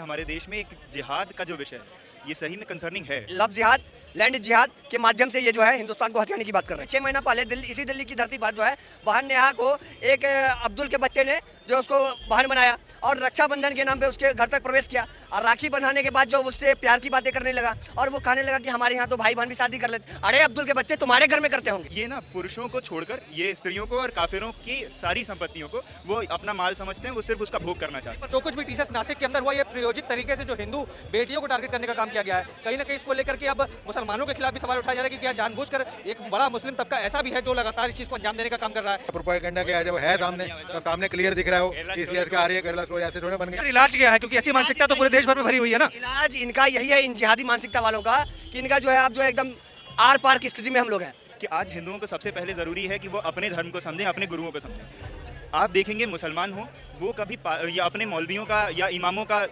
हमारे देश में एक जिहाद का जो विषय है ये सही में कंसर्निंग है। लव जिहाद, लैंड जिहाद के माध्यम से ये जो है हिंदुस्तान को हथियाने की बात कर रहे हैं। 6 महीना पहले इसी दिल्ली की धरती पर जो है बहन नेहा को एक अब्दुल के बच्चे ने जो उसको बहन बनाया और रक्षाबंधन के नाम पे उसके घर तक प्रवेश किया और राखी बंधाने के बाद जो उससे प्यार की बातें करने लगा और वो कहने लगा कि हमारे यहाँ तो भाई बहन भी शादी कर लेते। अरे अब्दुल के बच्चे तुम्हारे घर में करते होंगे। ये ना पुरुषों को छोड़कर ये स्त्रियों को और काफिरों की सारी संपत्तियों को वो अपना माल समझते हैं, वो सिर्फ उसका भोग करना चाहते हैं। जो कुछ भी टीसीएस नासिक के अंदर हुआ ये प्रयोजित तरीके से जो हिंदू बेटियों को टारगेट करने का काम किया गया है। कहीं ना कहीं इसको लेकर के अब मुसलमानों के खिलाफ भी सवाल उठाया जा रहा है कि क्या जानबूझकर एक बड़ा मुस्लिम तबका ऐसा भी है जो लगातार इस चीज को अंजाम देने का काम कर रहा है। प्रोपेगेंडा क्या है, जब है सामने तो सामने क्लियर दिख रहा है, वो टीसीएस का आ रही है, केरला स्टोरी ऐसे थोड़ा बन गया। इलाज क्या है, क्योंकि ऐसी मानसिकता तो पूरे देश भर में भरी हुई है ना। इलाज इनका यही है, इन जिहादी मानसिकता वालों का, कि इनका जो है अब जो है एकदम आर पार की स्थिति में हम लोग हैं। कि आज हिंदुओं को सबसे पहले ज़रूरी है कि वो अपने धर्म को समझें, अपने गुरुओं को समझें। आप देखेंगे मुसलमान हो वो कभी या अपने मौलवियों का या इमामों का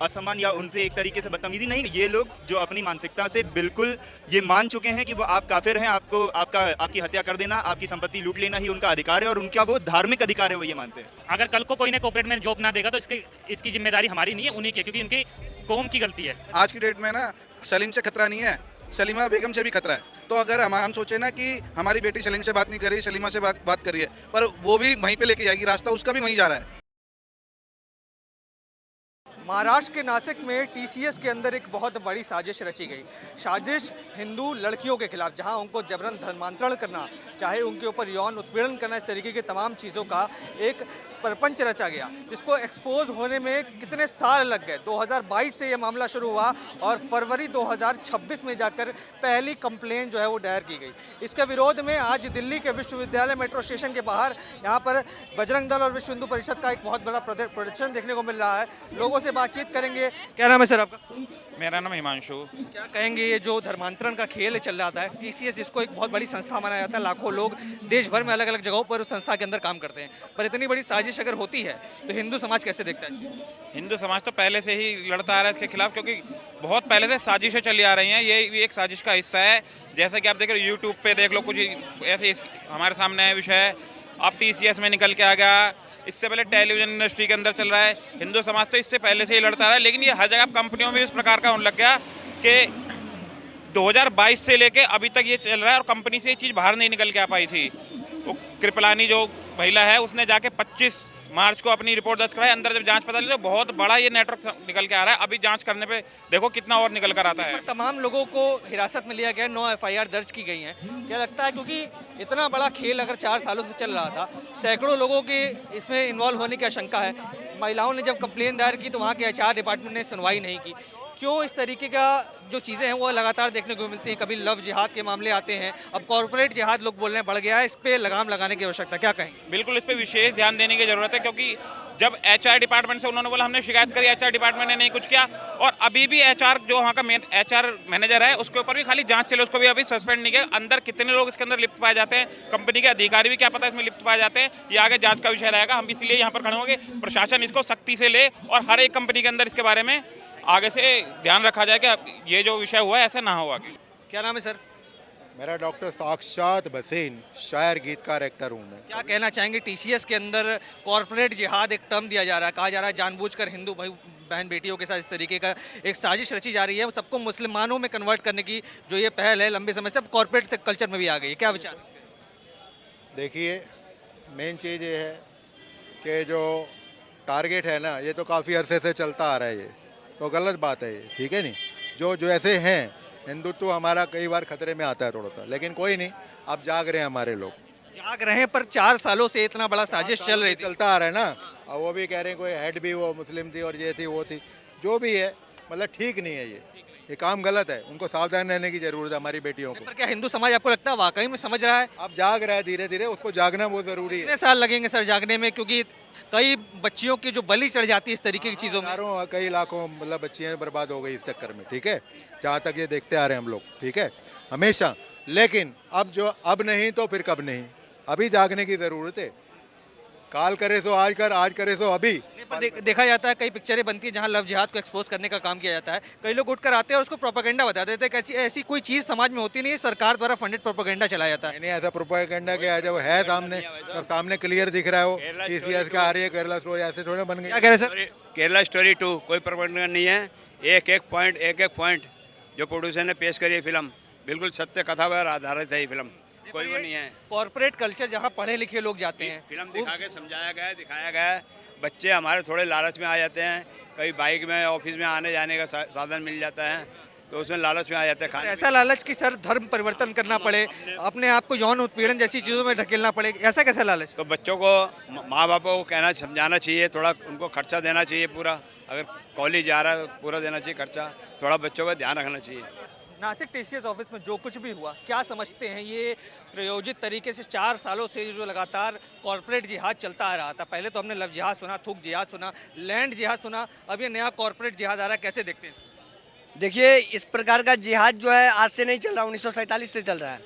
असम्मान या उनसे एक तरीके से बदतमीजी नहीं। ये लोग जो अपनी मानसिकता से बिल्कुल ये मान चुके हैं कि वो आप काफिर हैं, आपको आपकी हत्या कर देना, आपकी संपत्ति लूट लेना ही उनका अधिकार है और उनका वो धार्मिक अधिकार है, वो ये मानते हैं। अगर कल को कोई ने कोऑपरेट में जॉब ना देगा तो इसकी जिम्मेदारी हमारी नहीं है, उन्हीं की, क्योंकि उनकी कौम की गलती है। आज की डेट में ना सलीम से खतरा नहीं है, सलीमा बेगम से भी खतरा है। तो अगर हम सोचे ना कि हमारी बेटी सलीम से बात नहीं कर रही, सलीमा से बात कर रही है, पर वो भी वहीं पे लेके जाएगी, रास्ता उसका भी वहीं जा रहा है। महाराष्ट्र के नासिक में टीसीएस के अंदर एक बहुत बड़ी साजिश रची गई। साजिश हिंदू लड़कियों के खिलाफ, जहां उनको जबरन धर्मांतरण करना, चाहे उनके ऊपर यौन उत्पीड़न करना, इस तरीके की तमाम चीज़ों का एक प्रपंच रचा गया, जिसको एक्सपोज होने में कितने साल लग गए। 2022 से ये मामला शुरू हुआ और फरवरी 2026 में जाकर पहली कंप्लेंट जो है वो दायर की गई। इसके विरोध में आज दिल्ली के विश्वविद्यालय मेट्रो स्टेशन के बाहर यहाँ पर बजरंग दल और विश्व हिंदू परिषद का एक बहुत बड़ा प्रदर्शन देखने को मिल रहा है। लोगों से बातचीत करेंगे। क्या नाम है सर आपका? मेरा नाम हिमांशु। क्या कहेंगे, ये जो धर्मांतरण का खेल चल रहा है, टीसीएस इसको एक बहुत बड़ी संस्था माना जाता है, लाखों लोग देश भर में अलग अलग जगहों पर उस संस्था के अंदर काम करते हैं, पर इतनी बड़ी साजिश अगर होती है तो हिंदू समाज कैसे देखता है? हिंदू समाज तो पहले से ही लड़ता आ रहा है इसके खिलाफ, क्योंकि बहुत पहले से साजिशें चली आ रही हैं। ये भी एक साजिश का हिस्सा है। जैसे कि आप देख रहे हो यूट्यूब पे देख लो, कुछ ऐसे हमारे सामने विषय अब टीसीएस में निकल के आ गया। इससे पहले टेलीविजन इंडस्ट्री के अंदर चल रहा है। हिंदू समाज तो इससे पहले से ही लड़ता रहा है, लेकिन ये हर जगह कंपनियों में इस प्रकार का होने लग गया कि 2022 से लेके अभी तक ये चल रहा है और कंपनी से ये चीज़ बाहर नहीं निकल के आ पाई थी। वो कृपलानी जो महिला है उसने जाके 25 मार्च को अपनी रिपोर्ट दर्ज कराई। अंदर जब जांच पता चली तो बहुत बड़ा ये नेटवर्क निकल के आ रहा है। अभी जांच करने पे देखो कितना और निकल कर आता है। तमाम लोगों को हिरासत में लिया गया, 9 एफआईआर दर्ज की गई हैं। क्या लगता है, क्योंकि इतना बड़ा खेल अगर 4 सालों से चल रहा था, सैकड़ों लोगों की इसमें इन्वॉल्व होने की आशंका है। महिलाओं ने जब कंप्लेन दायर की तो वहाँ के एचआर डिपार्टमेंट ने सुनवाई नहीं की। क्यों इस तरीके का जो चीज़ें हैं वो लगातार देखने को मिलती हैं? कभी लव जिहाद के मामले आते हैं, अब कॉर्पोरेट जिहाद लोग बोल रहे हैं बढ़ गया है। इस पे लगाम लगाने की आवश्यकता, क्या कहेंगे? बिल्कुल इस पे विशेष ध्यान देने की जरूरत है, क्योंकि जब एचआर डिपार्टमेंट से उन्होंने बोला हमने शिकायत करी, एचआर डिपार्टमेंट ने नहीं कुछ किया, और अभी भी एचआर जो वहाँ का एचआर मैनेजर है उसके ऊपर भी खाली जांच चले, उसको भी अभी सस्पेंड नहीं किया। अंदर कितने लोग इसके अंदर लिप्त पाए जाते हैं, कंपनी के अधिकारी भी क्या पता इसमें लिप्त पाए जाते हैं, ये आगे जांच का विषय रहेगा। हम इसलिए यहाँ पर खड़े होंगे, प्रशासन इसको सख्ती से ले और हर एक कंपनी के अंदर इसके बारे में आगे से ध्यान रखा जाए कि ये जो विषय हुआ है ऐसा ना हो आगे। क्या नाम है सर? मेरा डॉक्टर साक्षात भसीन, शायर गीतकार एक्टर हूँ मैं। क्या कहना चाहेंगे, टीसीएस के अंदर कॉर्पोरेट जिहाद एक टर्म दिया जा रहा है, कहा जा रहा है जानबूझकर हिंदू भाई बहन बेटियों के साथ इस तरीके का एक साजिश रची जा रही है, सबको मुसलमानों में कन्वर्ट करने की जो ये पहल है लंबे समय से, अब कॉर्पोरेट कल्चर में भी आ गई है। क्या विचार? देखिए, मेन चीज़ ये है कि जो टारगेट है ना, ये तो काफ़ी अरसे से चलता आ रहा है, ये तो गलत बात है ये, ठीक है नहीं। जो ऐसे हैं, हिंदुत्व हमारा कई बार खतरे में आता है थोड़ा सा, लेकिन कोई नहीं, अब जाग रहे हैं हमारे लोग, जाग रहे हैं। पर 4 सालों से इतना बड़ा साजिश चल रही थी, चलता आ रहा है ना। और वो भी कह रहे हैं कोई हेड भी वो मुस्लिम थी और ये थी वो थी, जो भी है, मतलब ठीक नहीं है ये काम गलत है। उनको सावधान रहने की जरूरत है हमारी बेटियों को। पर क्या हिंदू समाज आपको लगता है वाकई में समझ रहा है? अब जाग रहा है धीरे धीरे, उसको जागना बहुत ज़रूरी है। कितने साल लगेंगे सर जागने में, क्योंकि कई बच्चियों की जो बलि चढ़ जाती है इस तरीके की चीज़ों में? कई लाखों मतलब बच्चियाँ बर्बाद हो गई इस चक्कर में, ठीक है, जहाँ तक ये देखते आ रहे हैं हम लोग, ठीक है, हमेशा। लेकिन अब नहीं तो फिर कब नहीं, अभी जागने की ज़रूरत है। काल करे सो आज कर, आज करे सो अभी। पर देखा जाता है कई पिक्चरें बनती हैं जहां लव जिहाद को एक्सपोज करने का काम किया जाता है। कई लोग उठकर आते हैं और उसको प्रोपेगेंडा बता देते हैं कि ऐसी कोई चीज़ समाज में होती नहीं है, सरकार द्वारा फंडेड प्रोपेगेंडा चलाया जाता है। नहीं ऐसा प्रोपेगेंडा क्या, जब है सामने, जब सामने क्लियर दिख रहा है वो TCS का आ रही है केरला स्टोरी, ऐसे थोड़ा बन गई। क्या कह रहे हैं सर? केरला स्टोरी 2 कोई प्रोपेगेंडा नहीं है। एक एक पॉइंट जो प्रोड्यूसर ने पेश करी है फिल्म, बिल्कुल सत्य कथा पर आधारित है ये फिल्म, कोई वो नहीं है। कॉर्पोरेट कल्चर जहां पढ़े लिखे लोग जाते हैं, फिल्म दिखा के समझाया गया है, दिखाया गया है। बच्चे हमारे थोड़े लालच में आ जाते हैं, कहीं बाइक में ऑफिस में आने जाने का साधन मिल जाता है तो उसमें लालच में आ जाते हैं। और खाने ऐसा लालच कि सर धर्म परिवर्तन करना पड़े, अपने आप को यौन उत्पीड़न जैसी चीज़ों में ढकेलना पड़े, ऐसा कैसा लालच? तो बच्चों को माँ बापों को कहना समझाना चाहिए, थोड़ा उनको खर्चा देना चाहिए पूरा। अगर कॉलेज जा रहा है पूरा देना चाहिए खर्चा, थोड़ा बच्चों का ध्यान रखना चाहिए। नासिक TCS ऑफिस में जो कुछ भी हुआ, क्या समझते हैं ये प्रयोजित तरीके से 4 सालों से जो लगातार कॉर्पोरेट जिहाद चलता आ रहा था? पहले तो हमने लव जिहाद सुना, थूक जिहाद सुना, लैंड जिहाद सुना, अब ये नया कॉर्पोरेट जिहाद आ रहा है, कैसे देखते हैं? देखिए, इस प्रकार का जिहाद जो है आज से नहीं चल रहा, 1947 से चल रहा है।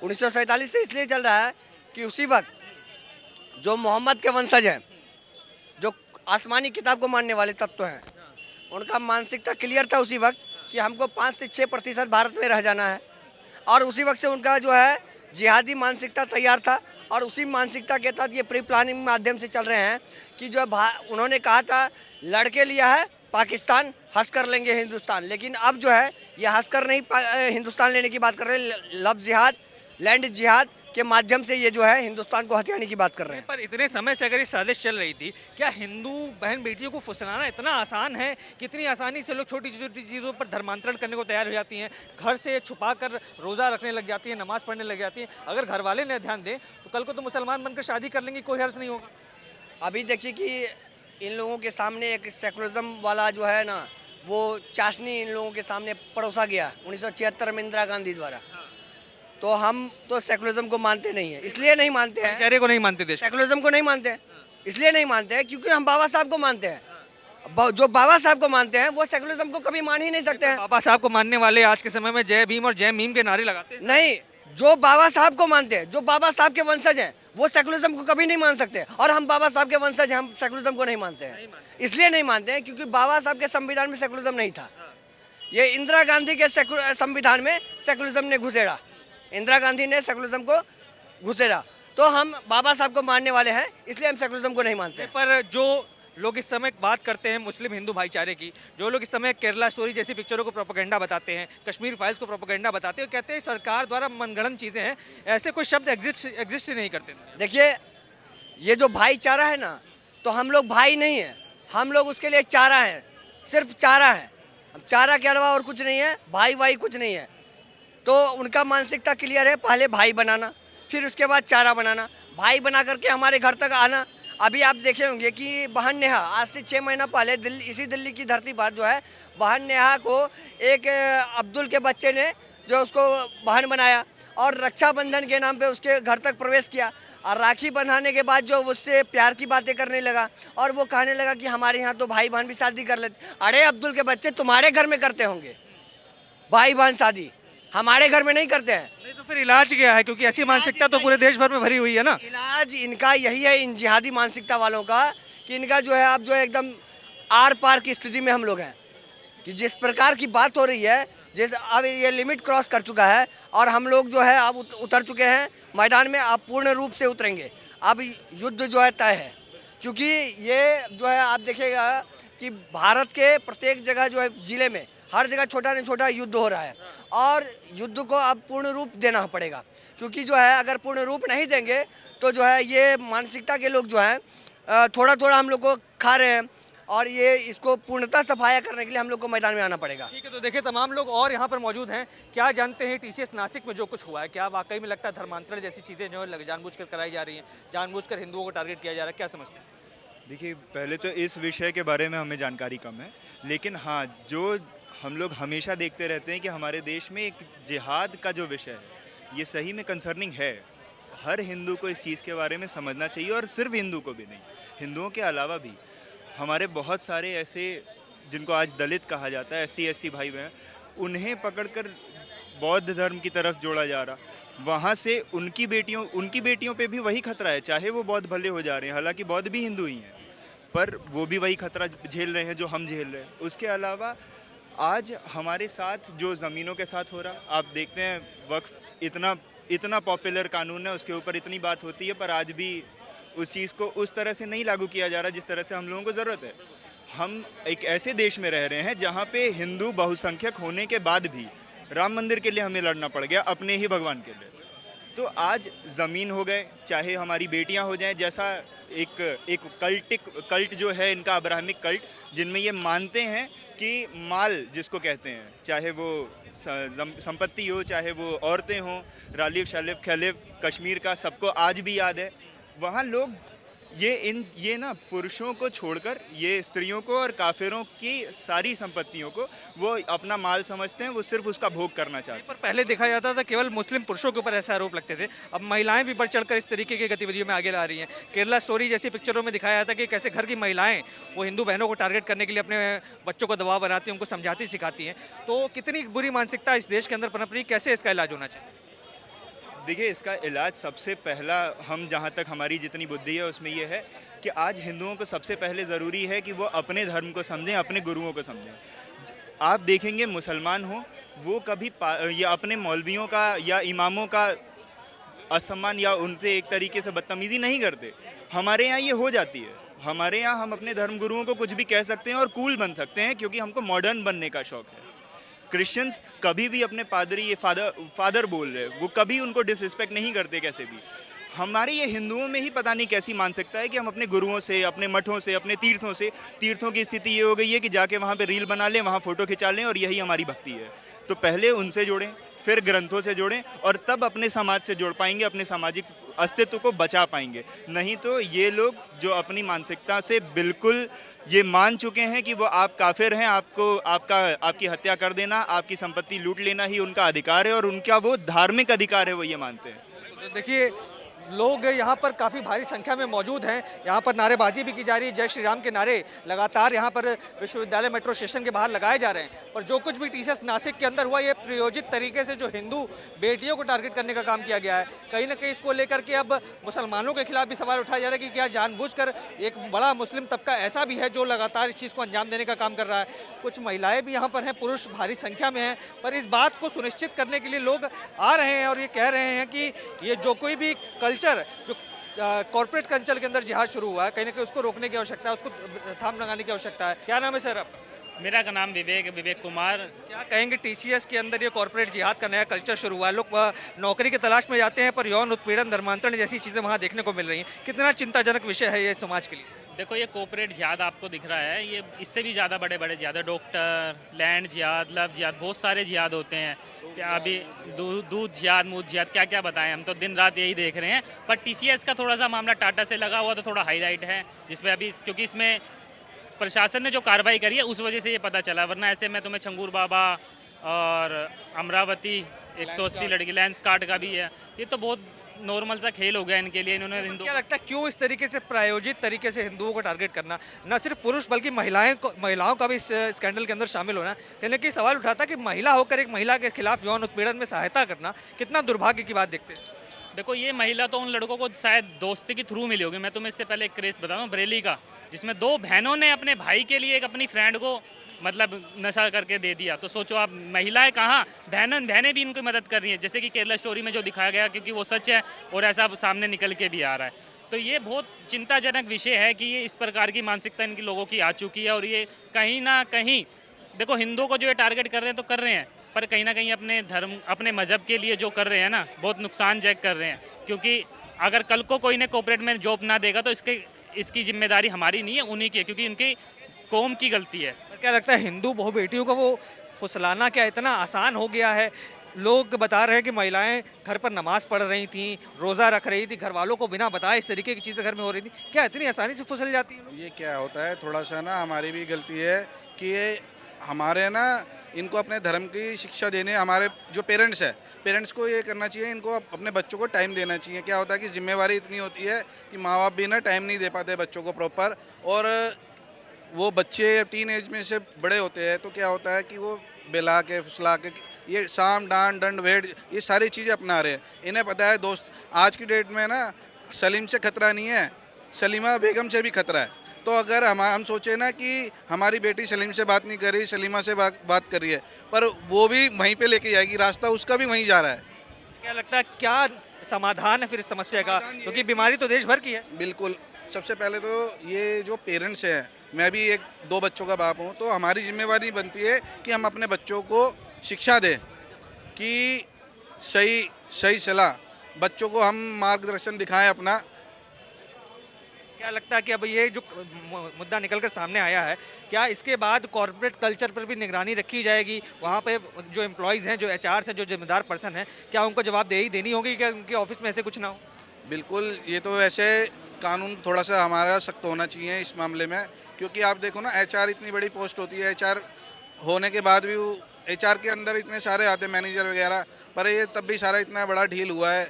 1947 से इसलिए चल रहा है कि उसी वक्त जो मोहम्मद के वंशज हैं, जो आसमानी किताब को मानने वाले तत्व हैं, उनका मानसिकता क्लियर था उसी वक्त कि हमको 5 से 6% भारत में रह जाना है। और उसी वक्त से उनका जो है जिहादी मानसिकता तैयार था और उसी मानसिकता के तहत ये प्री प्लानिंग माध्यम से चल रहे हैं कि जो उन्होंने कहा था लड़के लिया है पाकिस्तान, हंस कर लेंगे हिंदुस्तान, लेकिन अब जो है ये हंस कर नहीं हिंदुस्तान लेने की बात कर रहे हैं, लव जिहाद, लैंड जिहाद के माध्यम से ये जो है हिंदुस्तान को हथियाने की बात कर रहे हैं। पर इतने समय से अगर ये साजिश चल रही थी, क्या हिंदू बहन बेटियों को फुसलाना इतना आसान है? कितनी आसानी से लोग छोटी छोटी चीज़ों पर धर्मांतरण करने को तैयार हो जाती हैं, घर से छुपा कर रोज़ा रखने लग जाती हैं, नमाज पढ़ने लग जाती हैं। अगर घर वाले न ध्यान दें तो कल को तो मुसलमान बनकर शादी कर लेंगे, कोई हर्ज नहीं होगा। अभी देखिए कि इन लोगों के सामने एक सेकुलरिज्म वाला जो है ना, वो चाशनी इन लोगों के सामने परोसा गया 1976 में इंदिरा गांधी द्वारा। तो हम तो सेकुलरिज्म को मानते नहीं है, इसलिए नहीं मानते हैं, चेहरे को नहीं मानते, देश सेकुलरिज्म को नहीं मानते हैं, इसलिए नहीं मानते हैं क्योंकि हम बाबा साहब को मानते हैं। जो बाबा साहब को मानते हैं वो सेकुलरिज्म को कभी मान ही नहीं सकते हैं। बाबा साहब को मानने वाले आज के समय में जय भीम और जय मीम के नारे लगाते हैं। नहीं, जो बाबा साहब को मानते हैं, जो बाबा साहब के वंशज हैं, वो सेकुलरिज्म को कभी नहीं मान सकते। और हम बाबा साहब के वंशज हैं, हम सेकुलरिज्म को नहीं मानते हैं। इसलिए नहीं मानते हैं क्योंकि बाबा साहब के संविधान में सेकुलरिज्म नहीं था। ये इंदिरा गांधी के संविधान में सेकुलरिज्म ने घुसेड़ा, इंदिरा गांधी ने सेकुलरिज्म को घुसेड़ा। तो हम बाबा साहब को मानने वाले हैं, इसलिए हम सेकुलरिज्म को नहीं मानते। पर जो लोग इस समय बात करते हैं मुस्लिम हिंदू भाईचारे की, जो लोग इस समय केरला स्टोरी जैसी पिक्चरों को प्रोपेगेंडा बताते हैं, कश्मीर फाइल्स को प्रोपेगेंडा बताते हैं, कहते हैं सरकार द्वारा मनगढ़ंत चीज़ें हैं, ऐसे कोई शब्द एग्जिस्ट ही नहीं करते। देखिए, ये जो भाईचारा है ना, तो हम लोग भाई नहीं हैं, हम लोग उसके लिए चारा हैं, सिर्फ चारा है। हम चारा के अलावा और कुछ नहीं है, भाई वाई कुछ नहीं है। तो उनका मानसिकता क्लियर है, पहले भाई बनाना, फिर उसके बाद चारा बनाना, भाई बना करके हमारे घर तक आना। अभी आप देखे होंगे कि बहन नेहा आज से 6 महीना पहले इसी दिल्ली की धरती पर जो है बहन नेहा को एक अब्दुल के बच्चे ने जो उसको बहन बनाया और रक्षाबंधन के नाम पे उसके घर तक प्रवेश किया और राखी बंधाने के बाद जो उससे प्यार की बातें करने लगा और वो कहने लगा कि हमारे यहाँ तो भाई बहन भी शादी कर लेते। अरे अब्दुल के बच्चे तुम्हारे घर में करते होंगे भाई बहन शादी, हमारे घर में नहीं करते हैं। नहीं तो फिर इलाज क्या है? क्योंकि ऐसी मानसिकता तो पूरे देश भर में भरी हुई है ना। इलाज इनका यही है, इन जिहादी मानसिकता वालों का, कि इनका जो है अब जो है एकदम आर पार की स्थिति में हम लोग हैं कि जिस प्रकार की बात हो रही है, जैसे अब ये लिमिट क्रॉस कर चुका है और हम लोग जो है अब उतर चुके हैं मैदान में, अब पूर्ण रूप से उतरेंगे। अब युद्ध जो है तय है, क्योंकि ये जो है आप देखिएगा कि भारत के प्रत्येक जगह जो है जिले में हर जगह छोटा न छोटा युद्ध हो रहा है और युद्ध को अब पूर्ण रूप देना पड़ेगा, क्योंकि जो है अगर पूर्ण रूप नहीं देंगे तो जो है ये मानसिकता के लोग जो हैं थोड़ा थोड़ा हम लोग को खा रहे हैं और ये इसको पूर्णतः सफाया करने के लिए हम लोग को मैदान में आना पड़ेगा। ठीक है, तो देखिए तमाम लोग और यहाँ पर मौजूद हैं। क्या जानते हैं TCS नासिक में जो कुछ हुआ है, क्या वाकई में लगता है धर्मांतरण जैसी चीज़ें जो है जानबूझकर कराई जा रही हैं, जानबूझकर हिंदुओं को टारगेट किया जा रहा है, क्या समझते हैं? देखिए, पहले तो इस विषय के बारे में हमें जानकारी कम है, लेकिन हाँ, जो हम लोग हमेशा देखते रहते हैं कि हमारे देश में एक जिहाद का जो विषय है ये सही में कंसर्निंग है। हर हिंदू को इस चीज़ के बारे में समझना चाहिए और सिर्फ हिंदू को भी नहीं, हिंदुओं के अलावा भी हमारे बहुत सारे ऐसे जिनको आज दलित कहा जाता है, SC ST भाई बहन, उन्हें पकड़कर बौद्ध धर्म की तरफ जोड़ा जा रहा, वहाँ से उनकी बेटियों पे भी वही खतरा है, चाहे वो बौद्ध भले हो जा रहे हैं, हालांकि बौद्ध भी हिंदू ही हैं, पर वो भी वही खतरा झेल रहे हैं जो हम झेल रहे हैं। उसके अलावा आज हमारे साथ जो ज़मीनों के साथ हो रहा, आप देखते हैं वक्फ इतना पॉपुलर कानून है, उसके ऊपर इतनी बात होती है, पर आज भी उस चीज़ को उस तरह से नहीं लागू किया जा रहा जिस तरह से हम लोगों को ज़रूरत है। हम एक ऐसे देश में रह रहे हैं जहाँ पे हिंदू बहुसंख्यक होने के बाद भी राम मंदिर के लिए हमें लड़ना पड़ गया, अपने ही भगवान के लिए। तो आज ज़मीन हो गए, चाहे हमारी बेटियां हो जाएं, जैसा एक कल्ट जो है इनका, अब्राहमिक कल्ट, जिनमें ये मानते हैं कि माल जिसको कहते हैं, चाहे वो संपत्ति हो, चाहे वो औरतें हों, रालिफ शालिफ खैलिफ कश्मीर का सबको आज भी याद है। वहाँ लोग ये ना पुरुषों को छोड़कर ये स्त्रियों को और काफिरों की सारी संपत्तियों को वो अपना माल समझते हैं, वो सिर्फ उसका भोग करना चाहते हैं। पर पहले देखा जाता था केवल मुस्लिम पुरुषों के ऊपर ऐसे आरोप लगते थे, अब महिलाएं भी बढ़ चढ़कर इस तरीके की गतिविधियों में आगे ला रही हैं। केरला स्टोरी जैसी पिक्चरों में दिखाया जाता है कि कैसे घर की महिलाएं वो हिंदू बहनों को टारगेट करने के लिए अपने बच्चों को दबाव बनाती हैं, उनको समझाती सिखाती हैं। तो कितनी बुरी मानसिकता इस देश के अंदर पनप रही, कैसे इसका इलाज होना चाहिए? देखिए, इसका इलाज सबसे पहला, हम जहाँ तक हमारी जितनी बुद्धि है उसमें ये है कि आज हिंदुओं को सबसे पहले ज़रूरी है कि वो अपने धर्म को समझें, अपने गुरुओं को समझें। आप देखेंगे मुसलमान हो, वो कभी या अपने मौलवियों का या इमामों का असम्मान या उनसे एक तरीके से बदतमीज़ी नहीं करते। हमारे यहाँ ये हो जाती है। हमारे यहाँ हम अपने धर्म गुरुओं को कुछ भी कह सकते हैं और कूल बन सकते हैं, क्योंकि हमको मॉडर्न बनने का शौक़ है। क्रिश्चियंस कभी भी अपने पादरी, ये फादर बोल रहे, वो कभी उनको डिसरिस्पेक्ट नहीं करते कैसे भी। हमारे ये हिंदुओं में ही पता नहीं कैसी मानसिकता है कि हम अपने गुरुओं से, अपने मठों से, अपने तीर्थों की स्थिति ये हो गई है कि जाके वहाँ पे रील बना लें, वहाँ फ़ोटो खिंचा लें और यही हमारी भक्ति है। तो पहले उनसे जोड़ें, फिर ग्रंथों से जोड़ें, और तब अपने समाज से जोड़ पाएंगे, अपने सामाजिक अस्तित्व को बचा पाएंगे। नहीं तो ये लोग जो अपनी मानसिकता से बिल्कुल ये मान चुके हैं कि वो आप काफिर हैं, आपकी हत्या कर देना, आपकी संपत्ति लूट लेना ही उनका अधिकार है और उनका वो धार्मिक अधिकार है, वो ये मानते हैं। तो देखिए, लोग यहाँ पर काफ़ी भारी संख्या में मौजूद हैं। यहाँ पर नारेबाजी भी की जा रही है, जय श्री राम के नारे लगातार यहाँ पर विश्वविद्यालय मेट्रो स्टेशन के बाहर लगाए जा रहे हैं। और जो कुछ भी टीसीएस नासिक के अंदर हुआ, ये प्रायोजित तरीके से जो हिंदू बेटियों को टारगेट करने का काम किया गया है। कहीं ना कहीं इसको लेकर के अब मुसलमानों के खिलाफ भी सवाल उठाया जा रहा है कि क्या जानबूझकर एक बड़ा मुस्लिम तबका ऐसा भी है जो लगातार इस चीज़ को अंजाम देने का काम कर रहा है। कुछ महिलाएँ भी यहाँ पर हैं, पुरुष भारी संख्या में हैं, पर इस बात को सुनिश्चित करने के लिए लोग आ रहे हैं और ये कह रहे हैं कि ये जो कोई भी कल्चर, जो कॉर्पोरेट कल्चर के अंदर जिहाद शुरू हुआ है, कहीं ना कहीं उसको रोकने की आवश्यकता है, उसको थाम लगाने की आवश्यकता है। क्या नाम है सर आपका? मेरा का नाम विवेक कुमार। क्या कहेंगे, टीसीएस के अंदर ये कॉर्पोरेट जिहाद का नया कल्चर शुरू हुआ है, लोग नौकरी की तलाश में जाते हैं, पर यौन उत्पीड़न, धर्मांतरण जैसी चीज़ें वहाँ देखने को मिल रही हैं। कितना चिंताजनक विषय है ये समाज के लिए? देखो, ये कॉर्पोरेट जिहाद आपको दिख रहा है, ये इससे भी ज़्यादा बड़े बड़े जिहाद है, डॉक्टर, लैंड जिहाद, लव जिहाद, बहुत सारे जिहाद होते हैं। क्या अभी दूध जिहाद, मूत जिहाद, क्या क्या बताएं, हम तो दिन रात यही देख रहे हैं। पर टीसीएस का थोड़ा सा मामला टाटा से लगा हुआ तो थोड़ा हाईलाइट है, जिसमें अभी क्योंकि इसमें प्रशासन ने जो कार्रवाई करी है उस वजह से ये पता चला, वरना ऐसे में तुम्हें छंगूर बाबा और अमरावती 180 लड़की, लेंस कार्ड का भी है, ये तो बहुत नॉर्मल सा खेल हो गया इनके लिए। इन्होंने हिंदू, क्या लगता है क्यों इस तरीके से प्रायोजित तरीके से हिंदुओं को टारगेट करना, न सिर्फ पुरुष बल्कि महिलाओं का भी इस स्कैंडल के अंदर शामिल होना? कहने की सवाल उठाता कि महिला होकर एक महिला के खिलाफ यौन उत्पीड़न में सहायता करना कितना दुर्भाग्य की बात देखते हैं। देखो, ये महिला तो उन लड़कों को शायद दोस्ती के थ्रू मिली होगी। मैं तुम्हें इससे पहले एक केस बता दूं बरेली का, जिसमें 2 बहनों ने अपने भाई के लिए एक अपनी फ्रेंड को मतलब नशा करके दे दिया। तो सोचो आप, महिलाएं कहाँ, बहनें भी इनकी मदद कर रही हैं, जैसे कि केरला स्टोरी में जो दिखाया गया, क्योंकि वो सच है और ऐसा सामने निकल के भी आ रहा है। तो ये बहुत चिंताजनक विषय है कि ये इस प्रकार की मानसिकता इनकी लोगों की आ चुकी है। और ये कहीं ना कहीं, देखो, हिंदुओं को जो ये टारगेट कर रहे हैं तो कर रहे हैं, पर कहीं ना कहीं अपने धर्म, अपने मजहब के लिए जो कर रहे हैं ना, बहुत नुकसानजनक कर रहे हैं। क्योंकि अगर कल को कोई ने कॉर्पोरेट में जॉब ना देगा तो इसकी जिम्मेदारी हमारी नहीं है, उन्हीं की है, क्योंकि उनकी कौम की गलती है। क्या लगता है हिंदू बहु बेटियों को वो फुसलाना क्या इतना आसान हो गया है? लोग बता रहे हैं कि महिलाएं घर पर नमाज पढ़ रही थी, रोज़ा रख रही थी, घर वालों को बिना बताए इस तरीके की चीज़ें घर में हो रही थी, क्या इतनी आसानी से फुसल जाती है? ये क्या होता है, थोड़ा सा ना हमारी भी गलती है कि ये हमारे ना इनको अपने धर्म की शिक्षा देने, हमारे जो पेरेंट्स को ये करना चाहिए, इनको अपने बच्चों को टाइम देना चाहिए। क्या होता है कि जिम्मेवारी इतनी होती है कि माँ बाप भी ना टाइम नहीं दे पाते बच्चों को प्रॉपर, और वो बच्चे टीन एज में से बड़े होते हैं तो क्या होता है कि वो बेला के फुसला के ये साम डांड दंड भेड़ ये सारी चीज़ें अपना रहे हैं। इन्हें पता है दोस्त आज की डेट में ना सलीम से खतरा नहीं है, सलीमा बेगम से भी खतरा है। तो अगर हम सोचे ना कि हमारी बेटी सलीम से बात नहीं कर रही, सलीमा से बात कर रही है, पर वो भी वहीं पे लेके जाएगी, रास्ता उसका भी वहीं जा रहा है। क्या लगता है क्या समाधान है फिर इस समस्या का, क्योंकि बीमारी तो देश भर की है। बिल्कुल, सबसे पहले तो ये जो पेरेंट्स हैं, मैं भी एक 2 बच्चों का बाप हूँ, तो हमारी जिम्मेवारी बनती है कि हम अपने बच्चों को शिक्षा दें कि सही सलाह बच्चों को हम मार्गदर्शन दिखाएं अपना। क्या लगता है कि अब ये जो मुद्दा निकलकर सामने आया है, क्या इसके बाद कॉर्पोरेट कल्चर पर भी निगरानी रखी जाएगी? वहाँ पे जो एम्प्लॉयज़ हैं, जो एचआर हैं, जो जिम्मेदार पर्सन हैं, क्या उनको जवाबदेही देनी होगी कि उनके ऑफिस में ऐसे कुछ ना हो? बिल्कुल, ये तो ऐसे कानून थोड़ा सा हमारा सख्त होना चाहिए इस मामले में, क्योंकि आप देखो ना एचआर इतनी बड़ी पोस्ट होती है, एचआर होने के बाद भी वो एचआर के अंदर इतने सारे आते हैं मैनेजर वगैरह, पर ये तब भी सारा इतना बड़ा ढील हुआ है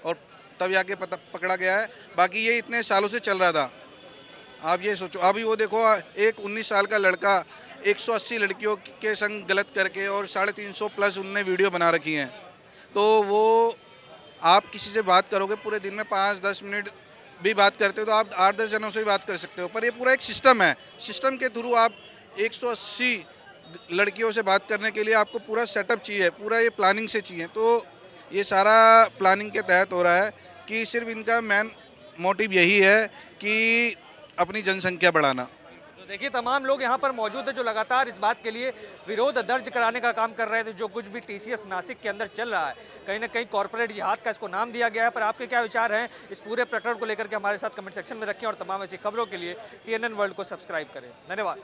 और तब जाके पकड़ा गया है। बाकी ये इतने सालों से चल रहा था। आप ये सोचो, अभी वो देखो एक 19 साल का लड़का 180 लड़कियों के संग गलत करके और 350 प्लस उनने वीडियो बना रखी हैं। तो वो आप किसी से बात करोगे पूरे दिन में 5-10 मिनट भी बात करते हो तो आप 8-10 जनों से भी बात कर सकते हो, पर ये पूरा एक सिस्टम है। सिस्टम के थ्रू आप 180 लड़कियों से बात करने के लिए आपको पूरा सेटअप चाहिए, पूरा ये प्लानिंग से चाहिए। तो ये सारा प्लानिंग के तहत हो रहा है कि सिर्फ इनका मेन मोटिव यही है कि अपनी जनसंख्या बढ़ाना। तो देखिए तमाम लोग यहाँ पर मौजूद हैं जो लगातार इस बात के लिए विरोध दर्ज कराने का काम कर रहे थे। जो कुछ भी टीसीएस नासिक के अंदर चल रहा है, कहीं ना कहीं कॉर्पोरेट जिहाद का इसको नाम दिया गया है। पर आपके क्या विचार हैं इस पूरे प्रकरण को लेकर के हमारे साथ कमेंट सेक्शन में रखें और तमाम ऐसी खबरों के लिए TNN वर्ल्ड को सब्सक्राइब करें। धन्यवाद।